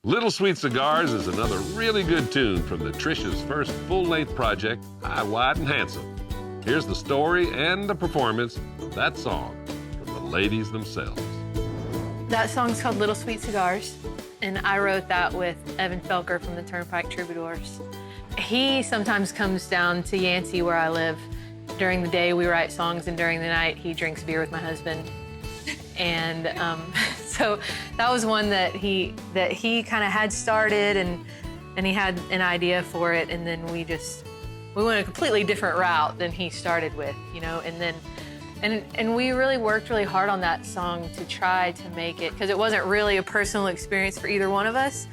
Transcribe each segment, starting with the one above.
Little Sweet Cigars is another really good tune from the Trishas' first full-length project, High, Wide, and Handsome. Here's the story and the performance of that song from the ladies themselves. That song's called Little Sweet Cigars, and I wrote that with Evan Felker from the Turnpike Troubadours. He sometimes comes down to Yancey, where I live. During the day, we write songs, and during the night, he drinks beer with my husband. And so that was one that he kind of had started, and he had an idea for it, and then we went a completely different route than he started with, you know, and we really worked really hard on that song to try to make it, because it wasn't really a personal experience for either one of us.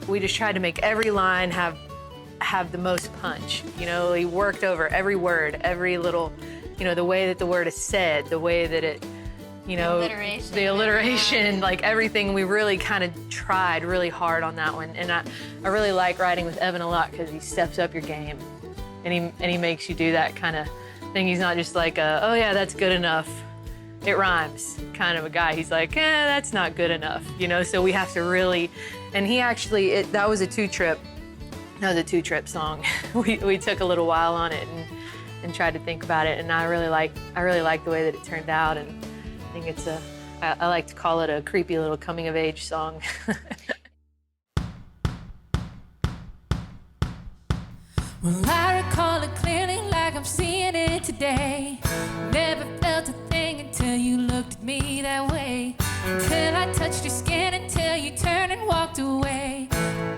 We just tried to make every line have the most punch, you know. We worked over every word, every little, you know, the way that the word is said, the way that it, you know, the alliteration, like everything. We really kind of tried really hard on that one. And I really like writing with Evan a lot because he steps up your game, and he makes you do that kind of thing. He's not just like oh yeah, that's good enough, it rhymes kind of a guy. He's like, that's not good enough, you know. So we have to really, and he actually, that was a two-trip song. we took a little while on it and tried to think about it, and I really like the way that it turned out, and I think it's I like to call it a creepy little coming-of-age song. Well, I recall it clearly like I'm seeing it today. Never felt a thing until you looked at me that way. Until I touched your skin, until you turned and walked away.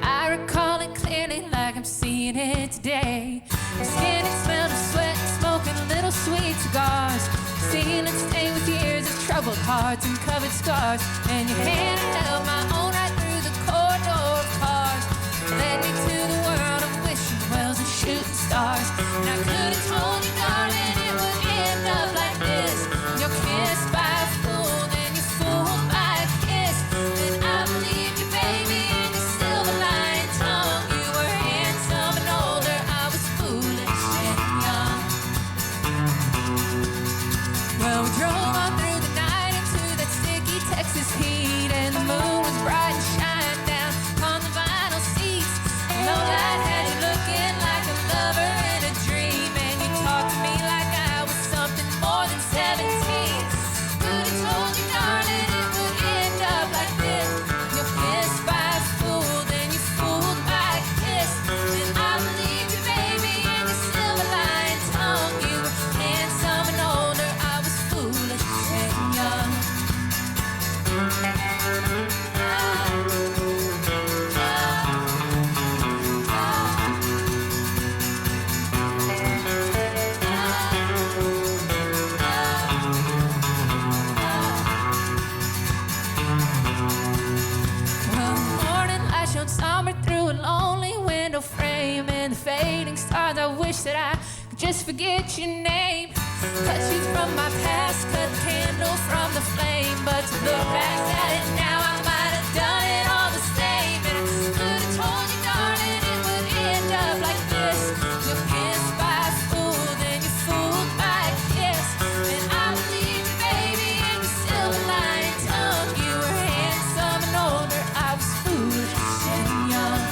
I recall it clearly like I'm seeing it today. Your skin had smelled of sweat and smoking little sweet cigars. Ceiling stained with years of troubled hearts and covered scars. And your hand held my own right through the corridor of cars. Led me to the world of wishing wells and shooting stars. And I could have told you, darling, it would end up like this. You're kissed by a fool, then you're fooled by a kiss. Then I believed you, baby, and your silver lining tongue. You were handsome and older, I was foolish and young. Well, we drove on through the night into that sticky Texas heat, and the moon was bright and shining down on the vinyl seats. Low light had you looking like a lover in a dream, and you talked to me like I was something more than 17. Could have told you, darling, it would end up like this. You're kissed by a fool, then you're fooled by a kiss. And I believed you, baby, and your silver lining tongue. You were handsome and older, I was foolish and young. Well, the morning light shone somber through a lonely window frame, and the fading stars, I wish that I could just forget your name. Cut you from my past, cut the candle from the flame, but to look back at it now, I might have done it all the same. And I could have told you, darling, it would end up like this. You're kissed by a fool, then you're fooled by a kiss. And I believed you, baby, and your silver lining tongue. You were handsome and older, I was foolish and young.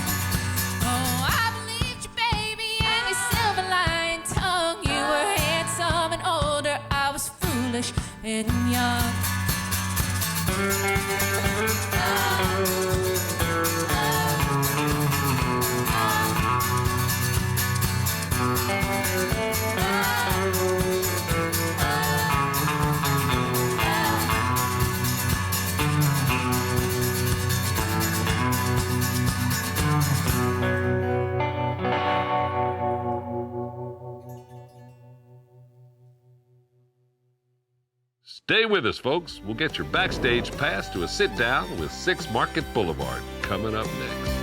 Oh, I believed you, baby, and your silver lining tongue. You were handsome and older, I was foolish and young. Stay with us, folks. We'll get your backstage pass to a sit-down with 6 Market Boulevard coming up next.